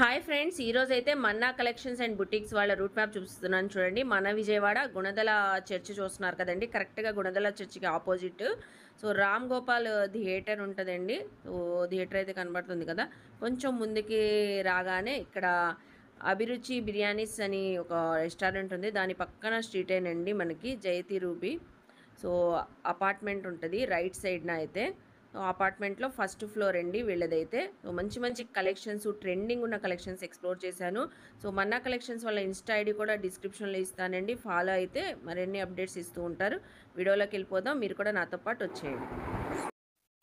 Hi friends, ఈరోజు అయితే మన్నా collections and boutiques వాళ్ళ రూట్ మ్యాప్ చూపిస్తున్నాను చూడండి. మన విజయవాడ గుణదల చర్చ్ చూస్తున్నారు కదండి, కరెక్ట్గా గుణదల చర్చికి opposite. So Ram Gopal theatre ఉంటుందండి. సో థియేటర్ అయితే కనబడుతుంది కదా. కొంచెం ముందుకి రాగానే ఇక్కడ అభిరుచి బిర్యానీస్ అని ఒక రెస్టారెంట్ ఉంది. దాని పక్కన స్ట్రీటేనండి మనకి జయతి రూబీ. సో అపార్ట్మెంట్ ఉంటుంది రైట్ సైడ్న అయితే. అపార్ట్మెంట్లో ఫస్ట్ ఫ్లోర్ అండి వీళ్ళదైతే. సో మంచి మంచి కలెక్షన్స్, ట్రెండింగ్ ఉన్న కలెక్షన్స్ ఎక్స్ప్లోర్ చేశాను. సో మన్నా కలెక్షన్స్ వాళ్ళ ఇన్స్టా ఐడి కూడా డిస్క్రిప్షన్లో ఇస్తానండి, ఫాలో అయితే మరిన్ని అప్డేట్స్ ఇస్తూ ఉంటారు. వీడియోలోకి వెళ్ళిపోదాం, మీరు కూడా నాతో పాటు వచ్చేయండి.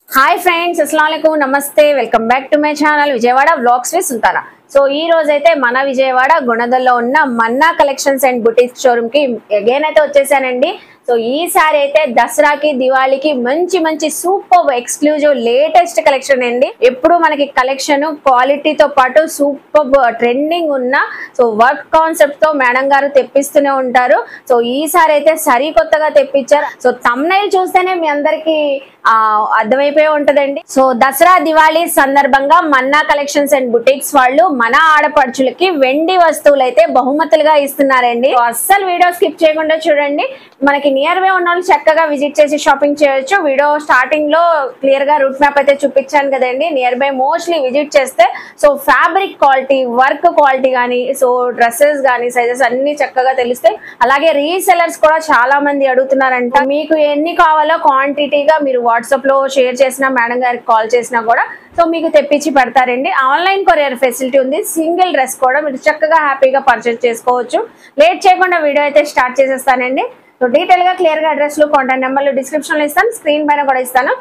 హాయ్ ఫ్రెండ్స్, అస్సలాముఅలైకుం, నమస్తే, welcome back to my channel Vijayawada vlogs with Sultana. So ఈ రోజు అయితే మన విజయవాడ గుణదల్లో ఉన్న మన్నా కలెక్షన్స్ అండ్ బుటిక్ షోరూమ్ కి అగైన్ అయితే వచ్చేసానండి. సో ఈసారి అయితే దసరాకి దివాళీకి మంచి మంచి సూపర్ ఎక్స్క్లూజివ్ లేటెస్ట్ కలెక్షన్ అండి. ఎప్పుడు మనకి కలెక్షన్ క్వాలిటీతో పాటు సూపర్ ట్రెండింగ్ ఉన్న సో వర్క్ కాన్సెప్ట్ తో మేడం గారు తెప్పిస్తూనే ఉంటారు. సో ఈసారి అయితే సరికొత్తగా తెప్పించారు. సో థంబ్నెయిల్ చూస్తేనే మీ అందరికి అర్థమైపోయి ఉంటదండి. సో దసరా దివాళీ సందర్భంగా మన్నా కలెక్షన్స్ అండ్ బుటిక్స్ వాళ్ళు మన ఆడపడుచులకి వెండి వస్తువులు అయితే బహుమతులుగా ఇస్తున్నారండి. అస్సలు వీడియో స్కిప్ చేయకుండా చూడండి. మనకి నియర్ బై ఉన్న వాళ్ళు చక్కగా విజిట్ చేసి షాపింగ్ చేయొచ్చు. వీడియో స్టార్టింగ్ లో క్లియర్ గా రూట్ మ్యాప్ అయితే చూపించాను కదండి. నియర్ బై మోస్ట్లీ విజిట్ చేస్తే so fabric quality, work quality కానీ, సో డ్రెస్సెస్ కానీ, సైజెస్ అన్ని చక్కగా తెలుస్తాయి. అలాగే రీసెలర్స్ కూడా చాలా మంది అడుగుతున్నారంట. మీకు ఎన్ని కావాలో క్వాంటిటీగా మీరు వాట్సాప్ లో షేర్ చేసినా, మేడం గారికి కాల్ చేసినా కూడా సో మీకు తెప్పించి పెడతారండి. ఆన్లైన్ కొరియర్ ఫెసిలిటీ ఉంది. సింగిల్ డ్రెస్ కూడా మీరు చక్కగా హ్యాపీగా పర్చేస్ చేసుకోవచ్చు. లేట్ చేయకుండా వీడియో అయితే స్టార్ట్ చేసేస్తానండి. సో డీటెయిల్ గా క్లియర్ గా అడ్రస్లు, కాంటాక్ట్ నెంబర్లు డిస్క్రిప్షన్ లో ఇస్తాను, స్క్రీన్ పైన కూడా ఇస్తాను.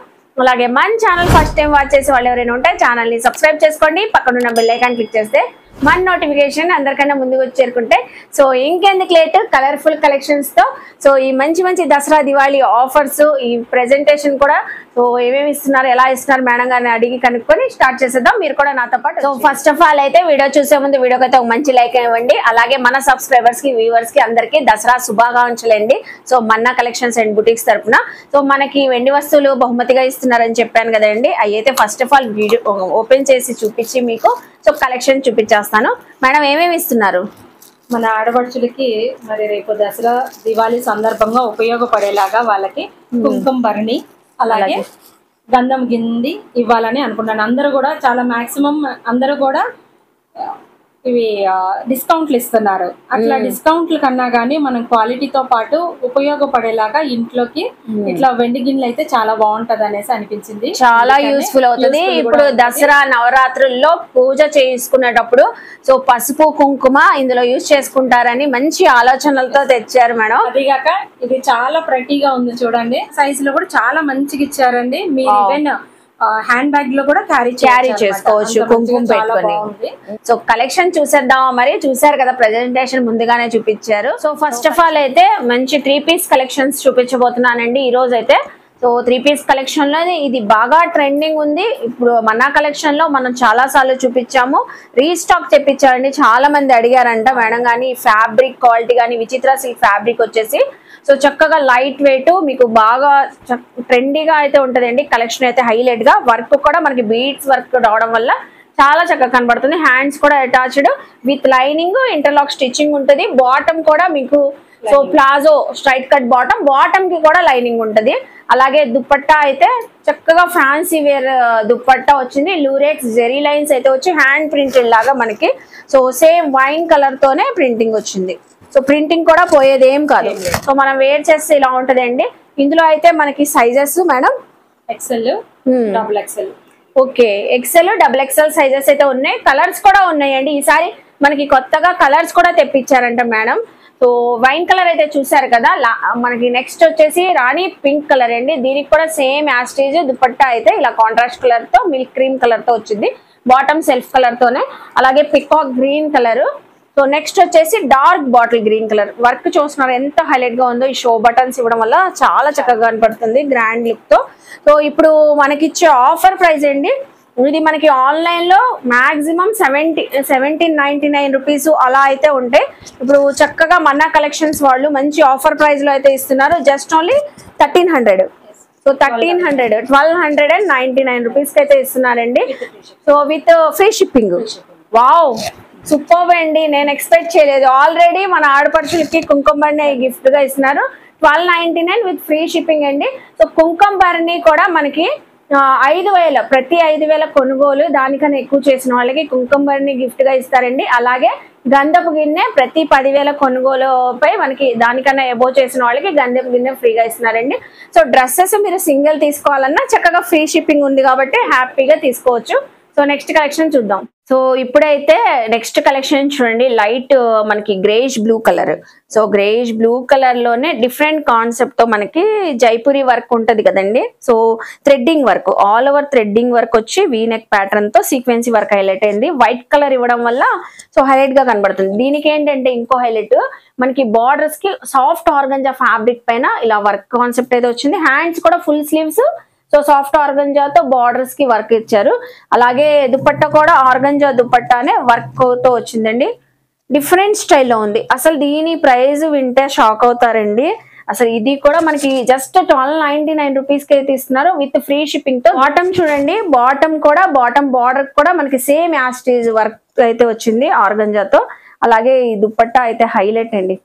అలాగే మన ఛానల్ ఫస్ట్ టైం వాచ్ చేసే వాళ్ళు ఎవరైనా ఉంటే ఛానల్ ని సబ్స్క్రైబ్ చేసుకోండి. పక్కనున్న బెల్ ఐకాన్ క్లిక్ చేస్తే మన నోటిఫికేషన్ అందరికన్నా ముందుకు వచ్చి చేరుకుంటే సో ఇంకెందుకు లేట్, కలర్ఫుల్ కలెక్షన్స్ తో సో ఈ మంచి మంచి దసరా దివాళీ ఆఫర్స్, ఈ ప్రెజెంటేషన్ కూడా సో ఏమేమి ఇస్తున్నారు, ఎలా ఇస్తున్నారు మేడం గారిని అడిగి కనుక్కొని స్టార్ట్ చేసేద్దాం. మీరు కూడా నాతో పాటు. సో ఫస్ట్ ఆఫ్ ఆల్ అయితే వీడియో చూసే ముందు వీడియోకి అయితే ఒక మంచి లైక్ ఇవ్వండి. అలాగే మన సబ్స్క్రైబర్స్ కి, వ్యూవర్స్ కి అందరికీ దసరా శుభాకాంక్షలండి. So Manna collections and boutiques తరఫున సో మనకి వెండి వస్తువులు బహుమతిగా ఇస్తున్నారని చెప్పాను కదండి. అవి అయితే first of all video open చేసి చూపించి మీకు సో కలెక్షన్ చూపించేస్తాను. మేడం ఏమేమి ఇస్తున్నారు? మన ఆడపడుచులకి మరి రేపు దసరా దివాళీ సందర్భంగా ఉపయోగపడేలాగా వాళ్ళకి కుంకుమ భరణి, అలాగే గంధం గింది ఇవ్వాలని అనుకున్నాను. అందరూ కూడా చాలా మాక్సిమం అందరూ కూడా ఇవి డిస్కౌంట్లు ఇస్తున్నారు. అట్లా డిస్కౌంట్ల కన్నా కానీ మనం క్వాలిటీతో పాటు ఉపయోగపడేలాగా ఇంట్లోకి ఇట్లా వెండి గిన్నెలు అయితే చాలా బాగుంటది అనేసి అనిపించింది. చాలా యూస్ఫుల్ అవుతుంది. ఇప్పుడు దసరా నవరాత్రుల్లో పూజ చేసుకునేటప్పుడు సో పసుపు కుంకుమ ఇందులో యూజ్ చేసుకుంటారని మంచి ఆలోచనలతో తెచ్చారు మేడం. అదిగాక ఇది చాలా ప్రెటీగా ఉంది చూడండి. సైజ్ లో కూడా చాలా మంచిగా ఇచ్చారండి. మీరు ఈవెన్ హ్యాండ్ బ్యాగ్ లో కూడా క్యారీ చేసుకోవచ్చు కుంకుమ పెట్టుకొని. సో కలెక్షన్ చూసేద్దామా? మరి చూసారు కదా, ప్రెజెంటేషన్ ముందుగానే చూపించారు. సో ఫస్ట్ ఆఫ్ ఆల్ అయితే మంచి 3 పీస్ కలెక్షన్స్ చూపించబోతున్నానండి ఈ రోజు అయితే. సో 3 పీస్ కలెక్షన్ లో ఇది బాగా ట్రెండింగ్ ఉంది. ఇప్పుడు మన్నా కలెక్షన్ లో మనం చాలా సార్లు చూపించాము, రీస్టాక్ తెప్పించారండి. చాలా మంది అడిగారంట మేడం గానీ. ఫ్యాబ్రిక్ క్వాలిటీ కానీ, విచిత్ర సిల్క్ ఫ్యాబ్రిక్ వచ్చేసి సో చక్కగా లైట్ వెయిట్, మీకు బాగా ట్రెండీగా అయితే ఉంటుందండి. కలెక్షన్ అయితే హైలైట్ గా, వర్క్ కూడా మనకి బీడ్స్ వర్క్ రావడం వల్ల చాలా చక్కగా కనబడుతుంది. హ్యాండ్స్ కూడా attached with lining, interlock stitching ఉంటుంది. బాటమ్ కూడా మీకు so palazzo straight cut bottom కి కూడా లైనింగ్ ఉంటుంది. అలాగే దుప్పట్టా అయితే చక్కగా ఫ్యాన్సీ వేర్ దుప్పట్టా వచ్చింది. లూరెక్స్ జెరీ లైన్స్ అయితే వచ్చి హ్యాండ్ ప్రింటెడ్ లాగా మనకి సో సేమ్ వైన్ కలర్ తోనే ప్రింటింగ్ వచ్చింది. సో ప్రింటింగ్ కూడా పోయేది ఏం కాదు. సో మనం వేర్ చేస్తే ఇలా ఉంటదండి. ఇందులో అయితే మనకి sizes madam XL, double XL, okay XL, double XL sizes అయితే ఉన్నాయి. కలర్స్ కూడా ఉన్నాయండి. ఈసారి మనకి కొత్తగా కలర్స్ కూడా తెప్పించారంట మేడం. సో వైన్ కలర్ అయితే చూసారు కదా. మనకి నెక్స్ట్ వచ్చేసి రాణి పింక్ కలర్ అండి. దీనికి కూడా సేమ్ యాస్టేజ్ దుపట్టా అయితే ఇలా కాంట్రాస్ట్ కలర్ తో, మిల్క్ క్రీమ్ కలర్ తో వచ్చింది. బాటమ్ సెల్ఫ్ కలర్ తోనే. అలాగే peacock green colour. So next వచ్చేసి dark bottle green colour. Work చూస్తున్నారు ఎంత హైలైట్ గా ఉందో. ఈ షో బటన్స్ ఇవ్వడం వల్ల చాలా చక్కగా కనపడుతుంది గ్రాండ్ లుక్ తో. సో ఇప్పుడు మనకిచ్చే ఆఫర్ ప్రైస్ అండి, ఇది మనకి ఆన్లైన్ లో మాక్సిమం 1799 రూపీస్ అలా అయితే ఉంటాయి. ఇప్పుడు చక్కగా మన్నా కలెక్షన్స్ వాళ్ళు మంచి ఆఫర్ ప్రైస్ లో అయితే ఇస్తున్నారు. Just only 1300. సో 1299 రూపీస్ కి అయితే ఇస్తున్నారండి. So with free shipping. Wow super అండి, నేను ఎక్స్పెక్ట్ చేయలేదు. ఆల్రెడీ మన ఆడపడుచులకి కుంకుమ భరణి గిఫ్ట్ గా ఇస్తున్నారు. 1299 విత్ ఫ్రీ షిప్పింగ్ అండి. సో కుంకుమ భరణి కూడా మనకి 5,000 ప్రతి 5,000 కొనుగోలు దానికన్నా ఎక్కువ చేసిన వాళ్ళకి కుంకుమ భరణి గిఫ్ట్ గా ఇస్తారండి. అలాగే గంధపు గిన్నె ప్రతి 10,000 కొనుగోలుపై మనకి దానికన్నా ఎబో చేసిన వాళ్ళకి గంధపు గిన్నె ఫ్రీగా ఇస్తున్నారండి. సో డ్రెస్సెస్ మీరు సింగిల్ తీసుకోవాలన్నా చక్కగా ఫ్రీ షిప్పింగ్ ఉంది కాబట్టి హ్యాపీగా తీసుకోవచ్చు. సో నెక్స్ట్ కలెక్షన్ చూద్దాం. సో ఇప్పుడైతే నెక్స్ట్ కలెక్షన్ చూడండి, లైట్ మనకి greyish blue colour. So greyish blue colour లోనే డిఫరెంట్ కాన్సెప్ట్ తో మనకి జైపూరి వర్క్ ఉంటది కదండి. So threading work, all over threading work వచ్చి వీనెక్ ప్యాటర్న్ తో సీక్వెన్సీ వర్క్ హైలైట్ అయింది. వైట్ కలర్ ఇవ్వడం వల్ల సో హైలైట్ గా కనబడుతుంది. దీనికి ఏంటంటే ఇంకో హైలైట్ మనకి బార్డర్స్ కి సాఫ్ట్ ఆర్గంజా ఫ్యాబ్రిక్ పైన ఇలా వర్క్ కాన్సెప్ట్ అయితే వచ్చింది. హ్యాండ్స్ కూడా ఫుల్ స్లీవ్స్, సో సాఫ్ట్ ఆర్గంజాతో బార్డర్స్ కి వర్క్ ఇచ్చారు. అలాగే దుపట్టా కూడా ఆర్గంజా దుపట్టానే వర్క్ తో వచ్చిందండి. డిఫరెంట్ స్టైల్లో ఉంది. అసలు దీని ప్రైస్ వింటే షాక్ అవుతారండి. అసలు ఇది కూడా మనకి జస్ట్ 1299 రూపీస్ కి అయితే ఇస్తున్నారు విత్ ఫ్రీ షిప్పింగ్ తో. బాటమ్ చూడండి, బాటమ్ కూడా బాటమ్ బార్డర్ కూడా మనకి సేమ్ యాస్టీజ్ వర్క్ అయితే వచ్చింది ఆర్గంజాతో. అలాగే ఈ దుపట్టా అయితే హైలైట్ అండి,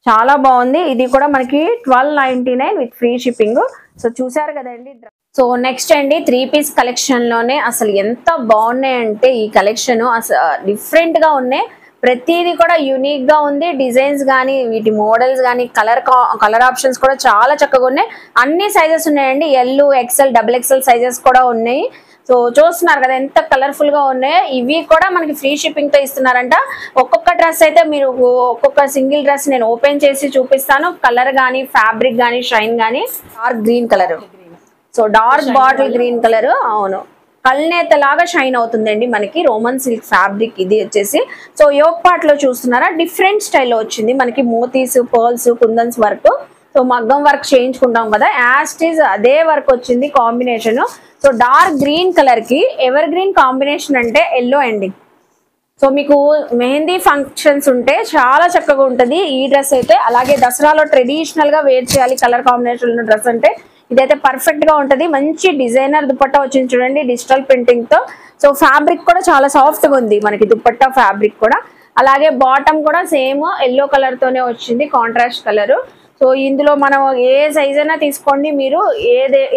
చాలా బాగుంది. ఇది కూడా మనకి 1299 విత్ ఫ్రీ షిప్పింగ్. సో చూసారు కదండి. సో నెక్స్ట్ అండి 3 పీస్ కలెక్షన్ లోనే అసలు ఎంత బాగున్నాయంటే ఈ కలెక్షన్ అసలు డిఫరెంట్ గా ఉన్నాయి. ప్రతిదీ కూడా యూనిక్ గా ఉంది. డిజైన్స్ కానీ వీటి మోడల్స్ కానీ కలర్ ఆప్షన్స్ కూడా చాలా చక్కగా ఉన్నాయి. అన్ని సైజెస్ ఉన్నాయండి, ఎల్, ఎక్సెల్, XXL సైజెస్ కూడా ఉన్నాయి. సో చూస్తున్నారు కదా ఎంత కలర్ఫుల్ గా ఉన్నాయో. ఇవి కూడా మనకి ఫ్రీ షిప్పింగ్ తో ఇస్తున్నారంట. ఒక్కొక్క డ్రెస్ అయితే మీరు ఒక్కొక్క సింగిల్ డ్రెస్ నేను ఓపెన్ చేసి చూపిస్తాను. కలర్ కానీ ఫ్యాబ్రిక్ కానీ షైన్ కానీ. Dark green colour, so dark bottle green colour, అవును కల్నేత లాగా షైన్ అవుతుందండి మనకి. రోమన్ సిల్క్ ఫ్యాబ్రిక్ ఇది వచ్చేసి. సో యోక్ పార్ట్ లో చూస్తున్నారా డిఫరెంట్ స్టైల్లో వచ్చింది మనకి. మోతీస్, పర్ల్స్, కుందన్స్ వర్క్, సో మగ్గం వర్క్ చేయించుకుంటాం కదా యాస్టీజ్ అదే వర్క్ వచ్చింది combination. So dark green colour కి ఎవర్ గ్రీన్ కాంబినేషన్ అంటే ఎల్లో అండి. సో మీకు మెహందీ ఫంక్షన్స్ ఉంటే చాలా చక్కగా ఉంటుంది ఈ డ్రెస్ అయితే. అలాగే దసరాలో ట్రెడిషనల్ గా వేర్ చేయాలి కలర్ కాంబినేషన్ డ్రెస్ అంటే ఇదైతే పర్ఫెక్ట్ గా ఉంటది. మంచి డిజైనర్ దుపట్టా వచ్చింది చూడండి డిజిటల్ ప్రింటింగ్ తో. సో ఫ్యాబ్రిక్ కూడా చాలా సాఫ్ట్ గా ఉంది మనకి దుపట్టా ఫ్యాబ్రిక్ కూడా. అలాగే బాటమ్ కూడా సేమ్ ఎల్లో కలర్ తోనే వచ్చింది, కాంట్రాస్ట్ కలర్. సో ఇందులో మనం ఏ సైజ్ అయినా తీసుకోండి, మీరు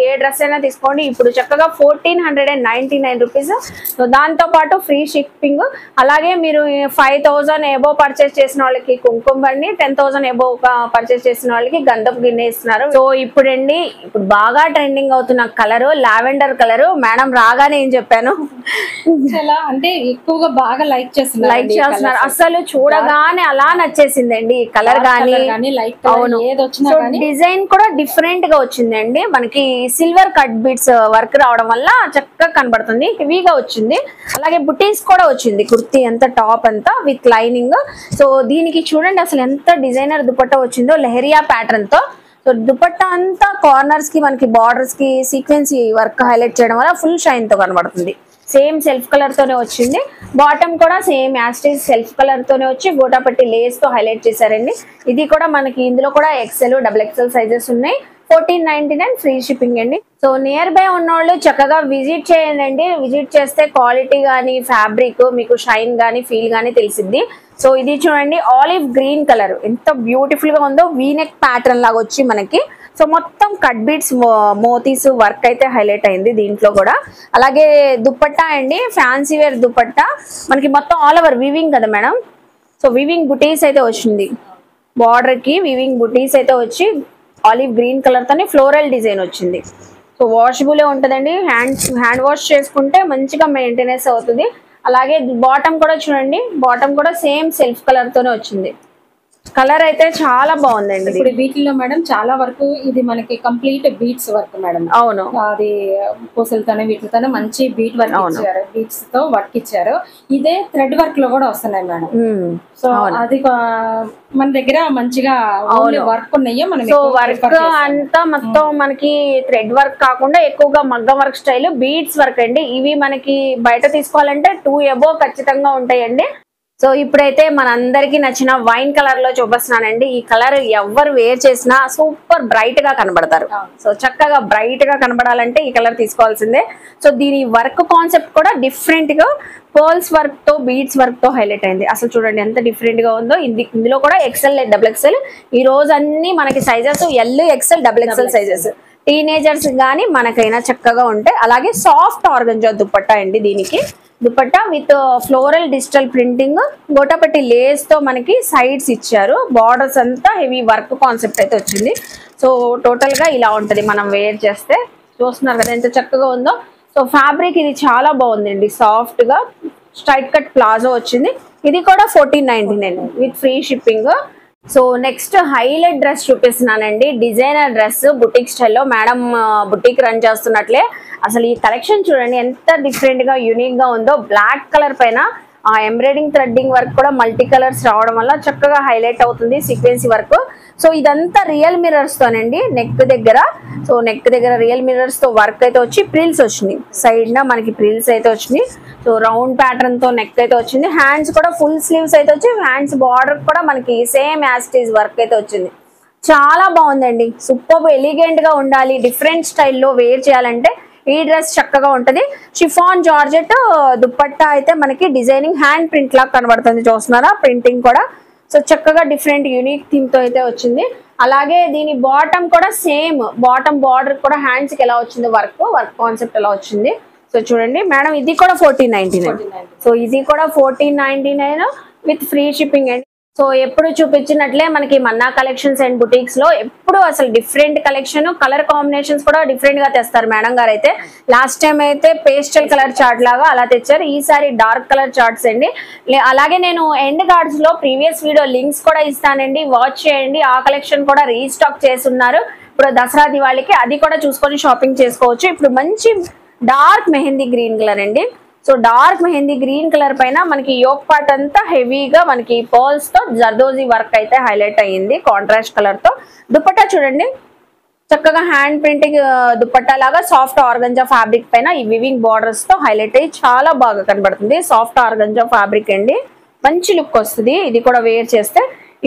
ఏ డ్రెస్ అయినా తీసుకోండి. ఇప్పుడు చక్కగా 1499 రూపీస్. సో దాంతో పాటు ఫ్రీ షిప్పింగ్. అలాగే మీరు 5000 ఎబో పర్చేస్ చేసిన వాళ్ళకి కుంకుమ భరణి, 10,000 ఎబో పర్చేస్ చేసిన వాళ్ళకి గంధపు గిన్నె ఇస్తున్నారు. సో ఇప్పుడండి ఇప్పుడు బాగా ట్రెండింగ్ అవుతున్న కలర్ లావెండర్ కలర్. మేడం రాగానే ఏం చెప్పాను, చాలా అంటే ఎక్కువగా బాగా లైక్ చేస్తున్నారు. అసలు చూడగానే అలా నచ్చేసిందండి ఈ కలర్ గానీ. అవును, డిజైన్ కూడా డిఫరెంట్ గా వచ్చిందండి మనకి. సిల్వర్ కట్ బీట్స్ వర్క్ రావడం వల్ల చక్కగా కనబడుతుంది, హెవీగా వచ్చింది. అలాగే బుటీస్ కూడా వచ్చింది, కుర్తీ అంతా టాప్ అంతా విత్ లైనింగ్. సో దీనికి చూడండి అసలు ఎంత డిజైనర్ దుపట్టా వచ్చిందో లెహరియా ప్యాటర్న్ తో. సో దుపట్టా అంతా కార్నర్స్ కి మనకి బార్డర్స్ కి సీక్వెన్సీ వర్క్ హైలైట్ చేయడం వల్ల ఫుల్ షైన్ తో కనబడుతుంది. సేమ్ సెల్ఫ్ కలర్ తోనే వచ్చింది. బాటమ్ కూడా సేమ్ యాస్టీజ్ సెల్ఫ్ కలర్ తోనే వచ్చి గోటాపట్టి లేస్ తో హైలైట్ చేశారండి. ఇది కూడా మనకి ఇందులో కూడా XL, XXL సైజెస్ ఉన్నాయి. 1499 ఫ్రీ షిప్పింగ్ అండి. సో నియర్ బై ఉన్నోళ్ళు చక్కగా విజిట్ చేయండి. విజిట్ చేస్తే క్వాలిటీ కానీ ఫ్యాబ్రిక్ మీకు షైన్ కానీ ఫీల్ కానీ తెలిసిద్ది. సో ఇది చూడండి ఆలివ్ గ్రీన్ కలర్ ఎంత బ్యూటిఫుల్ గా ఉందో. వీనెక్ ప్యాటర్న్ లాగా వచ్చి మనకి సో మొత్తం కట్ బీట్స్ మోతీస్ వర్క్ అయితే హైలైట్ అయింది దీంట్లో కూడా. అలాగే దుపట్టా అండి ఫ్యాన్సీ వేర్ దుపట్టా మనకి మొత్తం ఆల్ ఓవర్ వివింగ్ కదా మేడం. సో వివింగ్ బుటీస్ అయితే వచ్చింది, బార్డర్ కి వివింగ్ బుటీస్ అయితే వచ్చి ఆలివ్ గ్రీన్ కలర్ తోనే ఫ్లోరల్ డిజైన్ వచ్చింది. సో వాషబుల్ ఉంటుందండి, హ్యాండ్ వాష్ చేసుకుంటే మంచిగా మెయింటెనెన్స్ అవుతుంది. అలాగే బాటమ్ కూడా చూడండి, బాటమ్ కూడా సేమ్ సెల్ఫ్ కలర్ తోనే వచ్చింది. కలర్ అయితే చాలా బాగుందండి. ఇప్పుడు వీటిల్లో మేడం చాలా వరకు ఇది మనకి కంప్లీట్ బీట్స్ వర్క్ మేడం. అవును, అది పూసలతోనే వీటితోనే మంచి బీట్ వర్క్ ఇచ్చారు, బీట్స్ తో వర్క్ ఇచ్చారు. ఇదే థ్రెడ్ వర్క్ లో కూడా వస్తున్నాయి మేడం. సో అది మన దగ్గర మంచిగా వర్క్ ఉన్నాయో మనం. సో వర్క్ అంతా మొత్తం మనకి థ్రెడ్ వర్క్ కాకుండా ఎక్కువగా మగ్గం వర్క్ స్టైల్ బీట్స్ వర్క్ అండి. ఇవి మనకి బయట తీసుకోవాలంటే 2 ఎబో ఖచ్చితంగా ఉంటాయండి. సో ఇప్పుడైతే మనందరికి నచ్చిన వైన్ కలర్ లో చూపిస్తున్నానండి. ఈ కలర్ ఎవరు వేర్ చేసినా సూపర్ బ్రైట్ గా కనబడతారు. సో చక్కగా బ్రైట్ గా కనబడాలంటే ఈ కలర్ తీసుకోవాల్సిందే. సో దీని వర్క్ కాన్సెప్ట్ కూడా డిఫరెంట్ గా పర్ల్స్ వర్క్ తో బీడ్స్ వర్క్ తో హైలైట్ అయింది. అసలు చూడండి ఎంత డిఫరెంట్ గా ఉందో. ఇందులో కూడా ఎక్సెల్ డబుల్ ఎక్సెల్ ఈ రోజు అన్ని మనకి sizes L XL double XL sizes teenagers గానీ మనకైనా చక్కగా ఉంటాయి. అలాగే సాఫ్ట్ ఆర్గంజా దుపట్టా అండి. దీనికి dupatta with floral digital printing gotapatti lace తో మనకి సైడ్స్ ఇచ్చారు. బార్డర్స్ అంతా హెవీ వర్క్ కాన్సెప్ట్ అయితే వచ్చింది. సో టోటల్ గా ఇలా ఉంటది మనం వేర్ చేస్తే. చూస్తున్నారు కదా ఎంత చక్కగా ఉందో. సో ఫ్యాబ్రిక్ ఇది చాలా బాగుందండి. సాఫ్ట్ గా స్ట్రైట్ కట్ ప్లాజో వచ్చింది. ఇది కూడా 1499 with free shipping. So next highlight dress చూపిస్తున్నానండి. డిజైనర్ డ్రెస్ బుటిక్ స్టైల్లో. మేడం బుటిక్ రన్ చేస్తున్నట్లే. అసలు ఈ కలెక్షన్ చూడండి ఎంత డిఫరెంట్ గా యూనిక్ గా ఉందో. బ్లాక్ కలర్ పైన ఆ ఎంబ్రాయిడింగ్ థ్రెడ్డింగ్ వర్క్ కూడా మల్టీ కలర్స్ రావడం వల్ల చక్కగా హైలైట్ అవుతుంది సీక్వెన్సీ వర్క్. సో ఇదంతా రియల్ మిర్రర్స్ తోనండి నెక్ దగ్గర. సో నెక్ దగ్గర రియల్ మిర్రర్స్ తో వర్క్ అయితే వచ్చి ప్రిల్స్ వచ్చినాయి. సైడ్ న మనకి ప్రిల్స్ అయితే వచ్చినాయి. సో రౌండ్ ప్యాటర్న్ తో నెక్ అయితే వచ్చింది. హ్యాండ్స్ కూడా ఫుల్ స్లీవ్స్ అయితే వచ్చి హ్యాండ్స్ బార్డర్ కూడా మనకి సేమ్ యాస్టీజ్ వర్క్ అయితే వచ్చింది. చాలా బాగుందండి. సూపర్ ఎలిగెంట్ గా ఉండాలి, డిఫరెంట్ స్టైల్లో వేర్ చేయాలంటే ఈ డ్రెస్ చక్కగా ఉంటది. షిఫాన్ జార్జెట్ దుపట్టా అయితే మనకి డిజైనింగ్ హ్యాండ్ ప్రింట్ లాగా కనబడుతుంది. చూస్తున్నారా ప్రింటింగ్ కూడా. సో చక్కగా డిఫరెంట్ యూనిక్ థీమ్ తో అయితే వచ్చింది. అలాగే దీని బాటమ్ కూడా సేమ్ బాటమ్ బార్డర్ కూడా హ్యాండ్స్ కి ఎలా వచ్చింది వర్క్ కాన్సెప్ట్ ఎలా వచ్చింది. సో చూడండి మేడం ఇది కూడా 1499. సో ఇది కూడా 1499 విత్ ఫ్రీ షిప్పింగ్ అండి. సో ఎప్పుడు చూపించినట్లే మనకి మన్నా కలెక్షన్స్ అండ్ బుటీక్స్ లో ఎప్పుడు అసలు డిఫరెంట్ కలెక్షన్ కలర్ కాంబినేషన్స్ కూడా డిఫరెంట్ గా తెస్తారు మేడం గారు అయితే. లాస్ట్ టైం అయితే పేస్టల్ కలర్ చార్ట్ లాగా అలా తెచ్చారు. ఈసారి డార్క్ కలర్ చార్ట్స్ అండి. అలాగే నేను ఎండ్ కార్డ్స్ లో ప్రీవియస్ వీడియో లింక్స్ కూడా ఇస్తానండి, వాచ్ చేయండి. ఆ కలెక్షన్ కూడా రీస్టాక్ చేస్తున్నారు ఇప్పుడు దసరా దివాళీకి. అది కూడా చూసుకొని షాపింగ్ చేసుకోవచ్చు. ఇప్పుడు మంచి డార్క్ మెహందీ గ్రీన్ కలర్ అండి. So dark mehndi green colour పైన మనకి యోక్ పార్ట్ అంతా హెవీగా మనకి పర్ల్స్ తో జర్దోజీ వర్క్ అయితే హైలైట్ అయ్యింది కాంట్రాస్ట్ కలర్ తో. దుపట్టా చూడండి చక్కగా హ్యాండ్ ప్రింటింగ్ దుపట్టా లాగా సాఫ్ట్ ఆర్గంజా ఫ్యాబ్రిక్ పైన ఈ వివింగ్ బార్డర్స్ తో హైలైట్ అయ్యి చాలా బాగా కనబడుతుంది. సాఫ్ట్ ఆర్గంజా ఫ్యాబ్రిక్ అండి, మంచి లుక్ వస్తుంది. ఇది కూడా వేర్ చేస్తే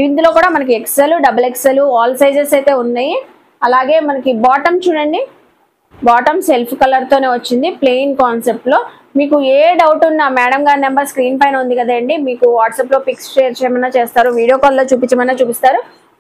ఇందులో కూడా మనకి XL double XL all sizes అయితే ఉన్నాయి. అలాగే మనకి బాటమ్ చూడండి, బాటమ్ సెల్ఫ్ కలర్ తోనే వచ్చింది ప్లెయిన్ కాన్సెప్ట్ లో. మీకు ఏ డౌట్ ఉన్నా మేడం గారి నెంబర్ స్క్రీన్ పైన ఉంది కదండి, మీకు వాట్సాప్ లో పిక్స్ షేర్ చేయమన్నా చేస్తారు, వీడియో కాల్ లో చూపించమన్నా చూపిస్తారు.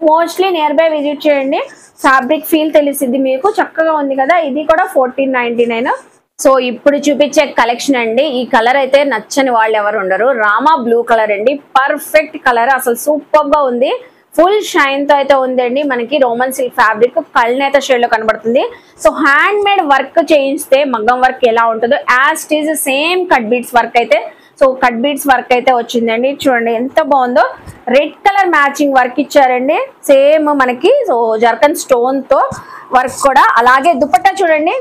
మోస్ట్లీ నియర్ బై విజిట్ చేయండి, ఫ్యాబ్రిక్ ఫీల్ తెలిసిద్ది మీకు. చక్కగా ఉంది కదా. ఇది కూడా 1499. సో ఇప్పుడు చూపించే కలెక్షన్ అండి. ఈ కలర్ అయితే నచ్చని వాళ్ళు ఎవరు ఉండరు. రామా బ్లూ కలర్ అండి, పర్ఫెక్ట్ కలర్, అసలు సూపర్ గా ఉంది. ఫుల్ షైన్ తో అయితే ఉందండి. మనకి రోమన్ సిల్క్ ఫ్యాబ్రిక్ కల్నేత షేడ్ లో కనబడుతుంది. సో హ్యాండ్ మేడ్ వర్క్ చేయిస్తే మగ్గం వర్క్ ఎలా ఉంటుందో as it is same cut beads work అయితే. సో కట్ బీట్స్ వర్క్ అయితే వచ్చిందండి. చూడండి ఎంత బాగుందో. రెడ్ కలర్ మ్యాచింగ్ వర్క్ ఇచ్చారండి సేమ్ మనకి. సో జర్కన్ స్టోన్ తో వర్క్ కూడా. అలాగే దుపట్టా చూడండి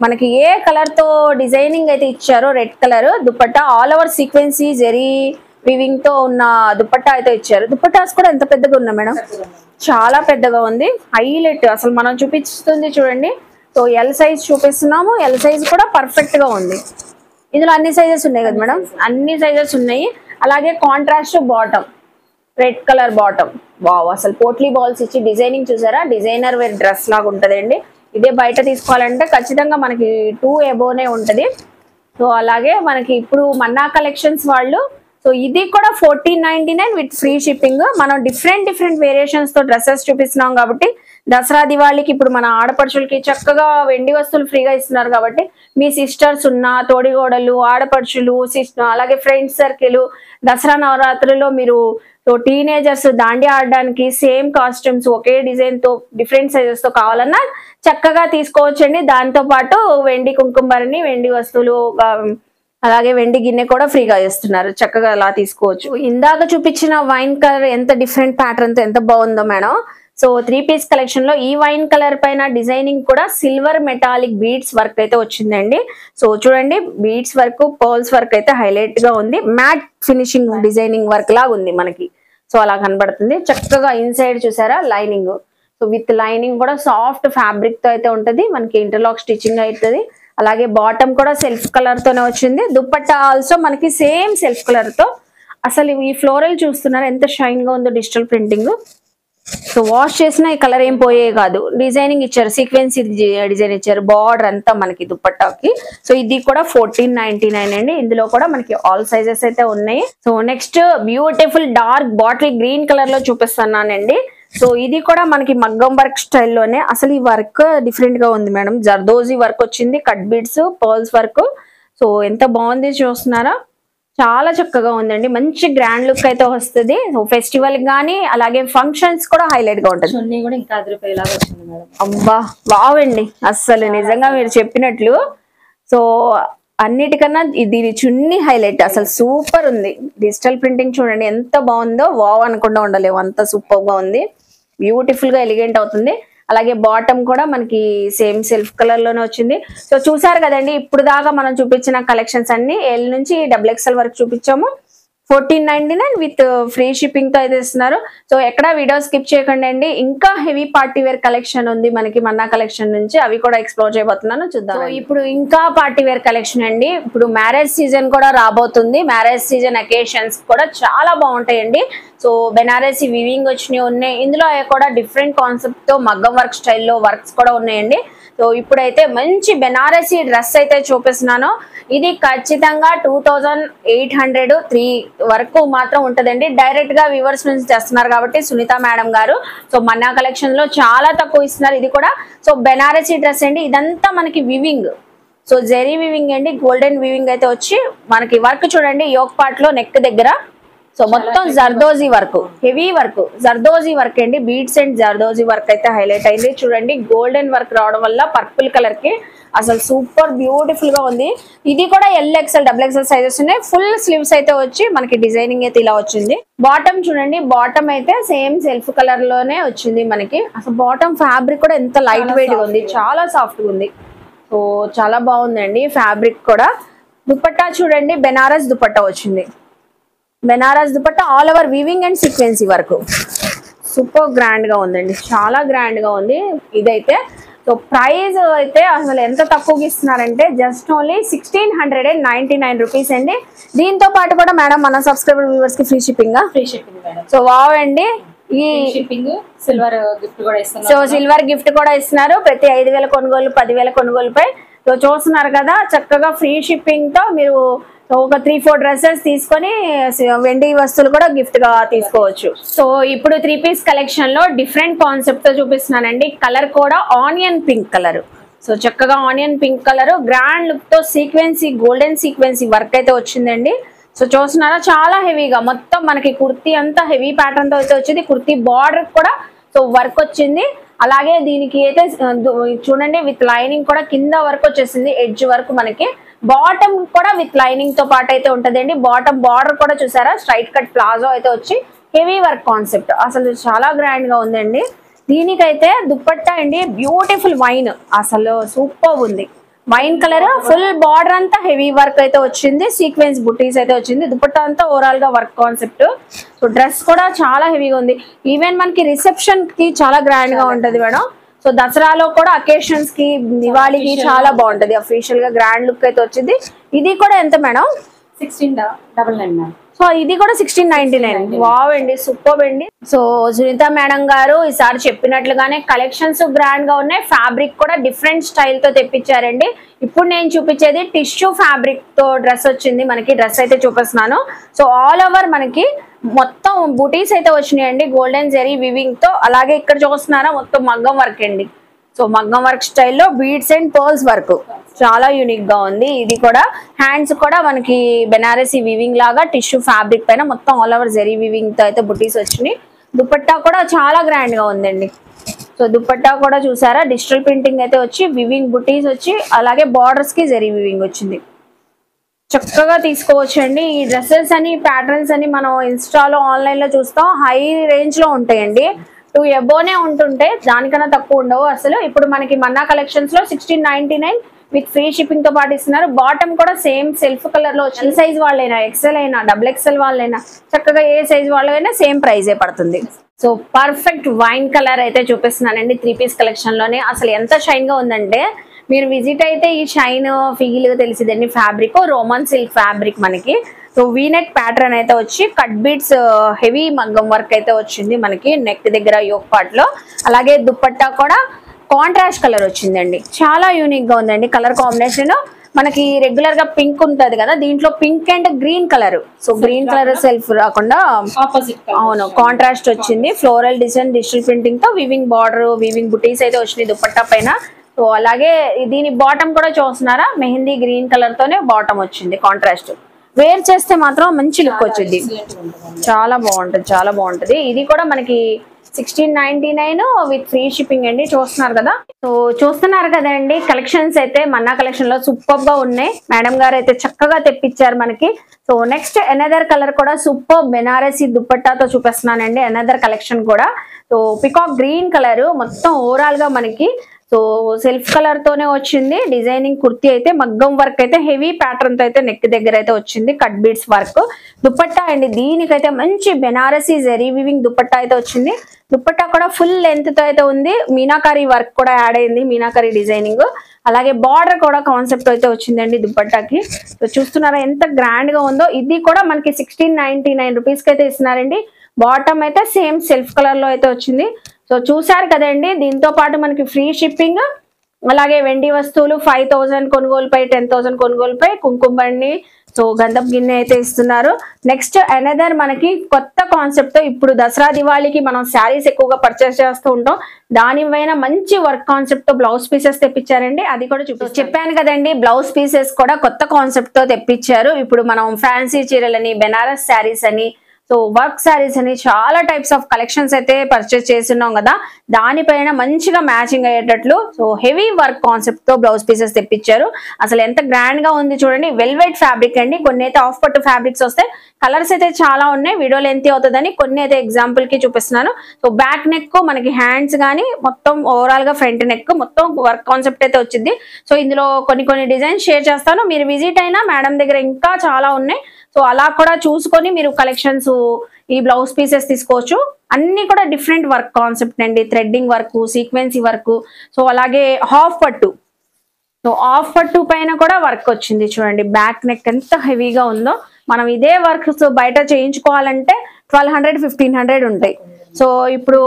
మనకి ఏ కలర్ తో డిజైనింగ్ అయితే ఇచ్చారో red colour dupatta all over sequence zari weaving తో ఉన్న దుపట్టా అయితే ఇచ్చారు. దుపట్టాస్ కూడా ఎంత పెద్దగా ఉన్నా మేడం, చాలా పెద్దగా ఉంది. హైలైట్ అసలు మనం చూపిస్తుంది చూడండి. సో ఎల్ సైజ్ చూపిస్తున్నాము, ఎల్ సైజ్ కూడా పర్ఫెక్ట్ గా ఉంది. ఇందులో అన్ని సైజెస్ ఉన్నాయి కదా మేడం, అన్ని సైజెస్ ఉన్నాయి. అలాగే contrast bottom, red colour bottom. Wow అసలు పోట్లీ బాల్స్ ఇచ్చి డిజైనింగ్ చూసారా, డిజైనర్ వేర్ డ్రెస్ లాగా ఉంటదండి. ఇదే బయట తీసుకోవాలంటే ఖచ్చితంగా మనకి 2 అబోనే ఉంటది. సో అలాగే మనకి ఇప్పుడు మన్నా కలెక్షన్స్ వాళ్ళు సో ఇది కూడా 1499 విత్ ఫ్రీ షిప్పింగ్. మనం డిఫరెంట్ వేరియేషన్స్ తో డ్రెస్సెస్ చూపిస్తున్నాం కాబట్టి దసరా దివాళీకి ఇప్పుడు మన ఆడపడుచులకి చక్కగా వెండి వస్తువులు ఫ్రీగా ఇస్తున్నారు కాబట్టి మీ సిస్టర్స్ ఉన్న తోడిగోడలు ఆడపడుచులు అలాగే ఫ్రెండ్స్ సర్కిల్ దసరా నవరాత్రుల్లో మీరు సో టీనేజర్స్ దాండి ఆడడానికి సేమ్ కాస్ట్యూమ్స్ ఒకే డిజైన్ తో డిఫరెంట్ సైజెస్ తో కావాలన్నా చక్కగా తీసుకోవచ్చండి. దాంతో పాటు వెండి కుంకుమని వెండి వస్తువులు అలాగే వెండి గిన్నె కూడా ఫ్రీగా ఇస్తున్నారు. చక్కగా అలా తీసుకోవచ్చు. ఇందాక చూపించిన వైన్ కలర్ ఎంత డిఫరెంట్ ప్యాటర్న్ తో ఎంత బాగుందో మేడం. సో 3 పీస్ కలెక్షన్ లో ఈ వైన్ కలర్ పైన డిజైనింగ్ కూడా సిల్వర్ మెటాలిక్ బీడ్స్ వర్క్ అయితే వచ్చిందండి. సో చూడండి బీడ్స్ వర్క్ పర్ల్స్ వర్క్ అయితే హైలైట్ గా ఉంది. మ్యాట్ ఫినిషింగ్ డిజైనింగ్ వర్క్ లాగా ఉంది మనకి. సో అలా కనబడుతుంది. చక్కగా ఇన్సైడ్ చూసారా లైనింగ్. సో విత్ లైనింగ్ కూడా సాఫ్ట్ ఫ్యాబ్రిక్ తో అయితే ఉంటది. మనకి ఇంటర్లాక్ స్టిచ్చింగ్ అవుతుంది. అలాగే బాటమ్ కూడా సెల్ఫ్ కలర్ తోనే వచ్చింది. దుపట్టా ఆల్సో మనకి సేమ్ సెల్ఫ్ కలర్ తో అసలు ఈ ఫ్లోరల్ చూస్తున్నారు ఎంత షైన్ గా ఉందో డిజిటల్ ప్రింటింగ్. సో వాష్ చేసిన ఈ కలర్ ఏం పోయే కాదు. డిజైనింగ్ ఇచ్చారు, సీక్వెన్స్ డిజైన్ ఇచ్చారు, బార్డర్ అంతా మనకి దుపట్టాకి. సో ఇది కూడా 1499 అండి. ఇందులో కూడా మనకి ఆల్ సైజెస్ అయితే ఉన్నాయి. So next beautiful dark bottle green colour లో చూపిస్తున్నానండి. సో ఇది కూడా మనకి మగ్గం వర్క్ స్టైల్లోనే. అసలు ఈ వర్క్ డిఫరెంట్ గా ఉంది మేడం. జర్దోజీ వర్క్ వచ్చింది, cut beads, pearls work. So ఎంత బాగుంది చూస్తున్నారా, చాలా చక్కగా ఉందండి. మంచి గ్రాండ్ లుక్ అయితే వస్తుంది. సో ఫెస్టివల్ గానీ అలాగే ఫంక్షన్స్ కూడా హైలైట్ గా ఉంటుంది. చున్నీ కూడా ఇంకా అదిరిపోయేలాగా వచ్చింది మేడం. అబ్బా బావండి, అస్సలు నిజంగా మీరు చెప్పినట్లు. సో అన్నిటికన్నా దీని చున్నీ హైలైట్, అసలు సూపర్ ఉంది. డిజిటల్ ప్రింటింగ్ చూడండి ఎంత బాగుందో, వావ్ అనకుండా ఉండలేము, అంత సూపర్ గా ఉంది. బ్యూటిఫుల్ గా ఎలిగెంట్ అవుతుంది. అలాగే బాటమ్ కూడా మనకి సేమ్ సెల్ఫ్ కలర్ లోనే వచ్చింది. సో చూసారు కదండి, ఇప్పుడు దాకా మనం చూపించిన కలెక్షన్స్ అన్ని ఎల్ నుంచి XXL వరకు చూపించాము. 1499 విత్ ఫ్రీ షిప్పింగ్ తో అయితే ఇస్తున్నారు. సో ఎక్కడ వీడియో స్కిప్ చేయకండి అండి. ఇంకా హెవీ పార్టీ వేర్ కలెక్షన్ ఉంది మనకి మన్నా కలెక్షన్ నుంచి, అవి కూడా ఎక్స్ప్లోర్ చేయబోతున్నాను, చూద్దాం. సో ఇప్పుడు ఇంకా పార్టీ వేర్ కలెక్షన్ అండి. ఇప్పుడు మ్యారేజ్ సీజన్ కూడా రాబోతుంది. మ్యారేజ్ సీజన్ అకేషన్స్ కూడా చాలా బాగుంటాయండి. సో బెనారసీ వివింగ్ వచ్చినవి ఉన్నాయి. ఇందులో కూడా డిఫరెంట్ కాన్సెప్ట్ తో మగ్గం వర్క్ స్టైల్లో వర్క్స్ కూడా ఉన్నాయండి. సో ఇప్పుడైతే మంచి బెనారసీ డ్రెస్ అయితే చూపిస్తున్నాను. ఇది ఖచ్చితంగా 2800 3 వరకు మాత్రం ఉంటదండి. డైరెక్ట్ గా వ్యూవర్స్ నుంచి తెస్తున్నారు కాబట్టి సునీత మేడం గారు. సో మన్నా కలెక్షన్ లో చాలా తక్కువ ఇస్తున్నారు. ఇది కూడా సో బెనారసీ డ్రెస్ అండి. ఇదంతా మనకి వివింగ్, సో జెరీ వివింగ్ అండి, గోల్డెన్ వివింగ్ అయితే వచ్చి మనకి వర్క్ చూడండి యోక్ పార్ట్ లో నెక్ దగ్గర. సో మొత్తం zardozi work, heavy work, zardozi work అండి. బీడ్స్ అండ్ జర్దోజీ వర్క్ అయితే హైలైట్ అయింది. చూడండి గోల్డెన్ వర్క్ రావడం వల్ల పర్పుల్ కలర్ కి అసలు సూపర్ బ్యూటిఫుల్ గా ఉంది. ఇది కూడా XXL XXL సైజెస్ ఉన్నాయి. ఫుల్ స్లీవ్స్ అయితే వచ్చి మనకి డిజైనింగ్ అయితే ఇలా వచ్చింది. బాటమ్ చూడండి, బాటమ్ అయితే సేమ్ సెల్ఫ్ కలర్ లోనే వచ్చింది మనకి. అసలు బాటమ్ ఫ్యాబ్రిక్ కూడా ఎంత లైట్ వెయిట్ గా ఉంది, చాలా సాఫ్ట్ గా ఉంది. సో చాలా బాగుందండి ఫ్యాబ్రిక్ కూడా. దుపట్టా చూడండి, బెనారస్ దుపట్టా వచ్చింది. Banaras dupatta all over weaving and sequence వరకు సూపర్ గ్రాండ్ గా ఉందండి, చాలా గ్రాండ్ గా ఉంది ఇదైతే. సో ప్రైస్ అయితే అసలు ఎంత తక్కువగా ఇస్తున్నారంటే జస్ట్ ఓన్లీ 1699 రూపీస్ అండి. దీంతో పాటు కూడా మేడం మన సబ్స్క్రైబర్ వ్యూవర్స్ కి free shipping. Free shipping madam. So wow అండి, ఈ షిప్పింగ్ సిల్వర్ గిఫ్ట్ కూడా ఇస్తున్నారు. సో సిల్వర్ గిఫ్ట్ కూడా ఇస్తున్నారు ప్రతి 5000 కొనుగోలు 10,000 కొనుగోలుపై. సో చూస్తున్నారు కదా, చక్కగా ఫ్రీ షిప్పింగ్ తో మీరు ఒక 3-4 డ్రెస్సెస్ తీసుకొని వెండి వస్తువులు కూడా గిఫ్ట్ గా తీసుకోవచ్చు. సో ఇప్పుడు 3 పీస్ కలెక్షన్ లో డిఫరెంట్ కాన్సెప్ట్ తో చూపిస్తున్నానండి. కలర్ కూడా ఆనియన్ పింక్ కలర్. సో చక్కగా onion pink colour grand look తో సీక్వెన్సీ గోల్డెన్ సీక్వెన్సీ వర్క్ అయితే వచ్చిందండి. సో చూస్తున్నారా, చాలా హెవీగా మొత్తం మనకి కుర్తీ అంతా హెవీ ప్యాటర్న్ తో అయితే వచ్చింది. కుర్తీ బార్డర్ కూడా సో వర్క్ వచ్చింది. అలాగే దీనికి అయితే చూడండి విత్ లైనింగ్ కూడా కింద వర్క్ వచ్చేసింది, ఎడ్జ్ వర్క్ మనకి. బాటమ్ కూడా విత్ లైనింగ్ తో పాటు అయితే ఉంటదండి. బాటమ్ బార్డర్ కూడా చూసారా, స్ట్రైట్ కట్ ప్లాజో అయితే వచ్చి హెవీ వర్క్ కాన్సెప్ట్, అసలు చాలా గ్రాండ్ గా ఉందండి. దీనికైతే దుపట్టా అండి బ్యూటిఫుల్ వైన్, అసలు సూపర్ ఉంది. వైన్ కలర్ ఫుల్ బార్డర్ అంతా హెవీ వర్క్ అయితే వచ్చింది, సీక్వెన్స్ బుటీస్ అయితే వచ్చింది. దుపట్టా అంతా ఓవరాల్ గా వర్క్ కాన్సెప్ట్. సో డ్రెస్ కూడా చాలా హెవీగా ఉంది. ఈవెన్ మనకి రిసెప్షన్ కి చాలా గ్రాండ్ గా ఉంటది మేడం. సో దసరాలో కూడా అకేషన్స్ కి, దివాళీకి చాలా బాగుంటది. అఫీషియల్ గా గ్రాండ్ లుక్ అయితే వచ్చింది. ఇది కూడా ఎంత మేడం? 1699 మేడం. సో ఇది కూడా 1699. వావ్ అండి, సూపర్ అండి. సో సునీత మేడం గారు ఈసారి చెప్పినట్లుగానే కలెక్షన్స్ గ్రాండ్ గా ఉన్నాయి. ఫ్యాబ్రిక్ కూడా డిఫరెంట్ స్టైల్ తో తెప్పించారండి. ఇప్పుడు నేను చూపించేది టిష్యూ ఫ్యాబ్రిక్ తో డ్రెస్ వచ్చింది మనకి. డ్రెస్ అయితే చూపిస్తున్నాను. సో ఆల్ ఓవర్ మనకి మొత్తం బుటీస్ అయితే వచ్చినాయండి, గోల్డెన్ జెరీ వివింగ్ తో. అలాగే ఇక్కడ చూస్తున్నారా మొత్తం మగ్గం వర్క్ అండి. సో మగ్గం వర్క్ స్టైల్లో బీడ్స్ అండ్ పర్ల్స్ వర్క్ చాలా యూనిక్ గా ఉంది. ఇది కూడా హ్యాండ్స్ కూడా మనకి బెనారసీ వివింగ్ లాగా టిష్యూ ఫ్యాబ్రిక్ పైన మొత్తం ఆల్ ఓవర్ జెరీ వివింగ్ తో అయితే బుటీస్ వచ్చినాయి. దుపట్టా కూడా చాలా గ్రాండ్ గా ఉందండి. సో దుపట్టా కూడా చూసారా, డిజిటల్ ప్రింటింగ్ అయితే వచ్చి వివింగ్ బుటీస్ వచ్చి అలాగే బార్డర్స్ కి జెరీ వివింగ్ వచ్చింది. చక్కగా తీసుకోవచ్చు అండి. ఈ డ్రెస్సెస్ అని ప్యాటర్న్స్ అని మనం ఇన్స్టాలో ఆన్లైన్ లో చూస్తాం, హై రేంజ్ లో ఉంటాయండి. 2 అబోనే ఉంటుంటే దానికన్నా తక్కువ ఉండవు అసలు. ఇప్పుడు మనకి మన్నా కలెక్షన్స్ లో 1699 విత్ ఫ్రీ షిప్పింగ్ తో పాటు ఇస్తున్నారు. బాటమ్ కూడా సేమ్ సెల్ఫ్ కలర్ లో వచ్చి సైజ్ వాళ్ళైనా, XL అయినా, XXL వాళ్ళైనా, చక్కగా ఏ సైజ్ వాళ్ళైనా సేమ్ ప్రైజే పడుతుంది. సో పర్ఫెక్ట్ వైన్ కలర్ అయితే చూపిస్తున్నానండి 3 పీస్ కలెక్షన్ లోనే. అసలు ఎంత షైన్ గా ఉందంటే మీరు విజిట్ అయితే ఈ షైన్ ఫీల్ తెలిసిదండి. ఫ్యాబ్రిక్ రోమన్ సిల్క్ ఫ్యాబ్రిక్ మనకి. సో వీనెక్ ప్యాటర్న్ అయితే వచ్చి కట్ బీట్స్ హెవీ మగ్గం వర్క్ అయితే వచ్చింది మనకి నెక్ దగ్గర యోక్ పార్ట్ లో. అలాగే దుపట్టా కూడా కాంట్రాస్ట్ కలర్ వచ్చిందండి, చాలా యూనిక్ గా ఉందండి కలర్ కాంబినేషన్. మనకి రెగ్యులర్ గా పింక్ ఉంటది కదా, దీంట్లో pink and green colour. So green colour self రాకుండా అవును కాంట్రాస్ట్ వచ్చింది. ఫ్లోరల్ డిజైన్ డిజిటల్ ప్రింటింగ్ తో వీవింగ్ బార్డర్ వీవింగ్ బుటీస్ అయితే వచ్చినాయి దుపట్టా పైన. సో అలాగే దీని బాటమ్ కూడా చూస్తున్నారా, మెహందీ గ్రీన్ కలర్ తోనే బాటమ్ వచ్చింది కాంట్రాస్ట్. వేర్ చేస్తే మాత్రం మంచి లుక్ వచ్చింది, చాలా బాగుంటది చాలా బాగుంటది. ఇది కూడా మనకి 1699 విత్ ఫ్రీ షిప్పింగ్ అండి. చూస్తున్నారు కదా, సో చూస్తున్నారు కదండి కలెక్షన్స్ అయితే మన్నా కలెక్షన్ లో సూపర్ గా ఉన్నాయి. మేడం గారు అయితే చక్కగా తెప్పించారు మనకి. సో నెక్స్ట్ అనదర్ కలర్ కూడా సూపర్ బెనారసీ దుపట్టాతో చూపిస్తున్నానండి. అనదర్ కలెక్షన్ కూడా సో పికాక్ గ్రీన్ కలర్ మొత్తం ఓవరాల్ గా మనకి సో సెల్ఫ్ కలర్ తోనే వచ్చింది. డిజైనింగ్ కుర్తీ అయితే మగ్గం వర్క్ అయితే హెవీ ప్యాటర్న్ తో అయితే నెక్ దగ్గర అయితే వచ్చింది, కట్ బీడ్స్ వర్క్. దుపట్టా అండి దీనికైతే మంచి బెనారసీ జరీ వీవింగ్ దుపట్టా అయితే వచ్చింది. దుపట్టా కూడా ఫుల్ లెంత్ తో అయితే ఉంది, మీనాకారి వర్క్ కూడా యాడ్ అయింది, మీనాకారి డిజైనింగ్. అలాగే బార్డర్ కూడా కాన్సెప్ట్ అయితే వచ్చిందండి దుపట్టాకి. సో చూస్తున్నారా ఎంత గ్రాండ్ గా ఉందో. ఇది కూడా మనకి 1699 రూపీస్ కి అయితే ఇస్తున్నారండి. బాటమ్ అయితే సేమ్ సెల్ఫ్ కలర్ లో అయితే వచ్చింది. సో చూసారు కదండి, దీంతో పాటు మనకి ఫ్రీ షిప్పింగ్, అలాగే వెండి వస్తువులు 5000 కొనుగోలుపై 10,000 కొనుగోలుపై కుంకుమ బండి, సో గంధం గిన్నె అయితే ఇస్తున్నారు. నెక్స్ట్ అనదర్ మనకి కొత్త కాన్సెప్ట్ తో ఇప్పుడు దసరా దివాళీకి మనం శారీస్ ఎక్కువగా పర్చేస్ చేస్తూ ఉంటాం, దానిపైన మంచి వర్క్ కాన్సెప్ట్ తో బ్లౌజ్ పీసెస్ తెప్పించారండి. అది కూడా చెప్పాను కదండి, బ్లౌజ్ పీసెస్ కూడా కొత్త కాన్సెప్ట్ తో తెప్పించారు. ఇప్పుడు మనం ఫ్యాన్సీ చీరలని, బెనారస్ శారీస్ అని, సో వర్క్ శారీస్ అని చాలా టైప్స్ ఆఫ్ కలెక్షన్స్ అయితే పర్చేస్ చేస్తున్నాం కదా, దానిపైన మంచిగా మ్యాచింగ్ అయ్యేటట్లు సో హెవీ వర్క్ కాన్సెప్ట్ తో బ్లౌజ్ పీసెస్ తెప్పించారు. అసలు ఎంత గ్రాండ్ గా ఉంది చూడండి. వెల్వెట్ ఫ్యాబ్రిక్ అండి, కొన్ని అయితే ఆఫ్ పట్టు ఫ్యాబ్రిక్స్ వస్తాయి. కలర్స్ అయితే చాలా ఉన్నాయి, వీడియో లెంత్ అవుతుందని కొన్ని అయితే ఎగ్జాంపుల్ కి చూపిస్తున్నాను. సో బ్యాక్ నెక్ మనకి హ్యాండ్స్ కానీ మొత్తం ఓవరాల్ గా ఫ్రంట్ నెక్ మొత్తం వర్క్ కాన్సెప్ట్ అయితే వచ్చింది. సో ఇందులో కొన్ని డిజైన్స్ షేర్ చేస్తాను, మీరు విజిట్ అయినా మేడం దగ్గర ఇంకా చాలా ఉన్నాయి. సో అలా కూడా చూసుకొని మీరు కలెక్షన్స్ ఈ బ్లౌజ్ పీసెస్ తీసుకోవచ్చు. అన్ని కూడా డిఫరెంట్ వర్క్ కాన్సెప్ట్ అండి, థ్రెడ్డింగ్ వర్క్, సీక్వెన్సీ వర్క్, సో అలాగే హాఫ్ పట్టు. సో హాఫ్ పట్టు పైన కూడా వర్క్ వచ్చింది చూడండి. బ్యాక్ నెక్ ఎంత హెవీగా ఉందో. మనం ఇదే వర్క్ బయట చేయించుకోవాలంటే 1200-1500 ఉంటాయి. సో ఇప్పుడు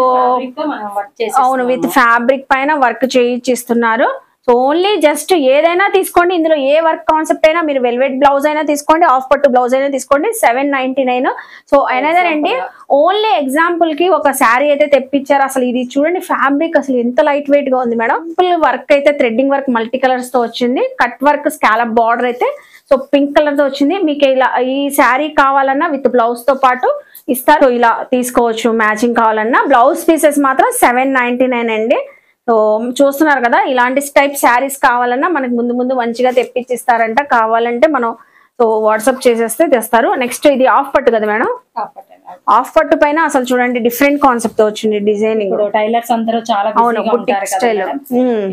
అవును విత్ ఫ్యాబ్రిక్ పైన వర్క్ చేయించిస్తున్నారు. సో ఓన్లీ జస్ట్ ఏదైనా తీసుకోండి, ఇందులో ఏ వర్క్ కాన్సెప్ట్ అయినా, మీరు వెల్వెట్ బ్లౌజ్ అయినా తీసుకోండి, ఆఫ్ పట్టు బ్లౌజ్ అయినా తీసుకోండి, 799. సో అనదర్ అండి ఓన్లీ ఎగ్జాంపుల్ కి ఒక శారీ అయితే తెప్పించారు. అసలు ఇది చూడండి ఫ్యాబ్రిక్ అసలు ఎంత లైట్ వెయిట్ గా ఉంది మేడం. ఫుల్ వర్క్ అయితే థ్రెడ్డింగ్ వర్క్ మల్టీ కలర్స్ తో వచ్చింది. కట్ వర్క్ స్కాలప్ బార్డర్ అయితే సో పింక్ కలర్ తో వచ్చింది. మీకు ఇలా ఈ శారీ కావాలన్నా విత్ బ్లౌజ్ తో పాటు ఇస్తారు, ఇలా తీసుకోవచ్చు. మ్యాచింగ్ కావాలన్నా బ్లౌజ్ పీసెస్ మాత్రం 799 అండి. సో చూస్తున్నారు కదా, ఇలాంటి టైప్ శారీస్ కావాలన్నా మనకి ముందు మంచిగా తెప్పించిస్తారంట. కావాలంటే మనం సో వాట్సాప్ చేసేస్తే తెస్తారు. నెక్స్ట్ ఇది ఆఫ్ పట్టు కదా మేడం, ఆఫ్ పట్టు పైన అసలు చూడండి డిఫరెంట్ కాన్సెప్ట్ తో వచ్చింది డిజైనింగ్. టైలర్స్ అందరూ చాలా స్టైల్.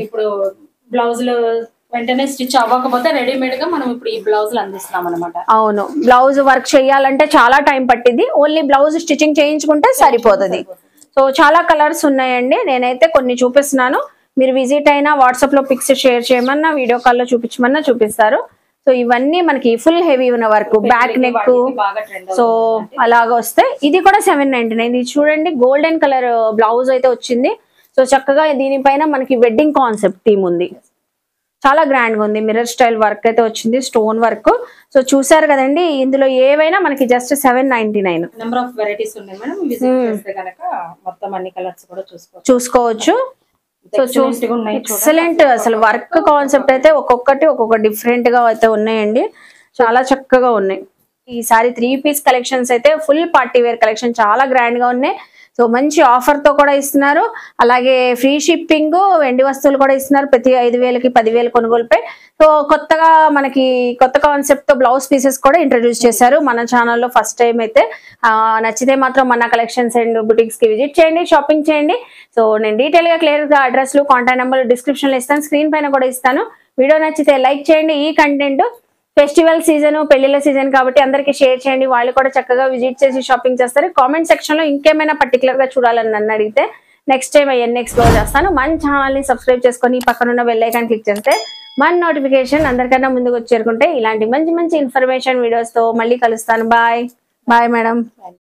ఇప్పుడు బ్లౌజులు వెంటనే స్టిచ్ అవ్వకపోతే రెడీమేడ్ గా మనం ఇప్పుడు ఈ బ్లౌజులు అందిస్తున్నాం అనమాట. అవును, బ్లౌజ్ వర్క్ చేయాలంటే చాలా టైం పట్టింది, ఓన్లీ బ్లౌజ్ స్టిచ్చింగ్ చేయించుకుంటే సరిపోతుంది. సో చాలా కలర్స్ ఉన్నాయండి, నేనైతే కొన్ని చూపిస్తున్నాను. మీరు విజిట్ అయినా వాట్సాప్ లో పిక్స్ షేర్ చేయమన్నా, వీడియో కాల్ లో చూపించమన్నా చూపిస్తారు. సో ఇవన్నీ మనకి ఫుల్ హెవీ ఉన్న వర్క్, బ్యాక్ నెక్ సో అలాగా వస్తాయి. ఇది కూడా 799. ఇది చూడండి గోల్డెన్ కలర్ బ్లౌజ్ అయితే వచ్చింది. సో చక్కగా దీనిపైన మనకి వెడ్డింగ్ కాన్సెప్ట్ థీమ్ ఉంది, చాలా గ్రాండ్ గా ఉంది. మిర్రర్ స్టైల్ వర్క్ అయితే వచ్చింది, స్టోన్ వర్క్. సో చూసారు కదండి, ఇందులో ఏవైనా మనకి జస్ట్ 799. నెంబర్ ఆఫ్ వెరైటీస్ ఉన్నాయి మేడం, విజిట్ చేస్తే గనక మొత్తం అన్ని కలర్స్ కూడా చూసుకోవచ్చు. సో ఎక్సలెంట్ అసలు వర్క్ కాన్సెప్ట్ అయితే ఒక్కొక్కటి ఒక్కొక్క డిఫరెంట్ గా అయితే ఉన్నాయండి, చాలా చక్కగా ఉన్నాయి. ఈసారి 3 పీస్ కలెక్షన్స్ అయితే ఫుల్ పార్టీ వేర్ కలెక్షన్ చాలా గ్రాండ్ గా ఉన్నాయి. సో మంచి ఆఫర్ తో కూడా ఇస్తున్నారు, అలాగే ఫ్రీ షిప్పింగ్, వెండి వస్తువులు కూడా ఇస్తున్నారు ప్రతి 5,000కి 10,000 కొనుగోలుపై. సో కొత్తగా మనకి కొత్త కాన్సెప్ట్ తో బ్లౌజ్ పీసెస్ కూడా ఇంట్రడ్యూస్ చేశారు మన ఛానల్లో ఫస్ట్ టైం అయితే. నచ్చితే మాత్రం మన కలెక్షన్స్ అండ్ బుటిక్స్ కి విజిట్ చేయండి, షాపింగ్ చేయండి. సో నేను డీటెయిల్ గా క్లియర్ గా అడ్రస్లు, కాంటాక్ట్ నెంబర్ డిస్క్రిప్షన్ లో ఇస్తాను, స్క్రీన్ పైన కూడా ఇస్తాను. వీడియో నచ్చితే లైక్ చేయండి. ఈ కంటెంట్ ఫెస్టివల్ సీజన్, పెళ్లిళ్ళ సీజన్ కాబట్టి అందరికి షేర్ చేయండి, వాళ్ళు కూడా చక్కగా విజిట్ చేసి షాపింగ్ చేస్తారు. కామెంట్ సెక్షన్ లో ఇంకేమైనా పర్టికులర్ గా చూడాలని నన్ను అడిగితే నెక్స్ట్ టైం అవన్నీ ఎక్స్ప్లోర్ చేస్తాను. మన ఛానల్ ని సబ్స్క్రైబ్ చేసుకొని పక్కనున్న బెల్ ఐకాన్ క్లిక్ చేస్తే మన నోటిఫికేషన్ అందరికన్నా ముందుకు వచ్చి చేరుకుంటే ఇలాంటి మంచి మంచి ఇన్ఫర్మేషన్ వీడియోస్ తో మళ్ళీ కలుస్తాను. Bye bye madam.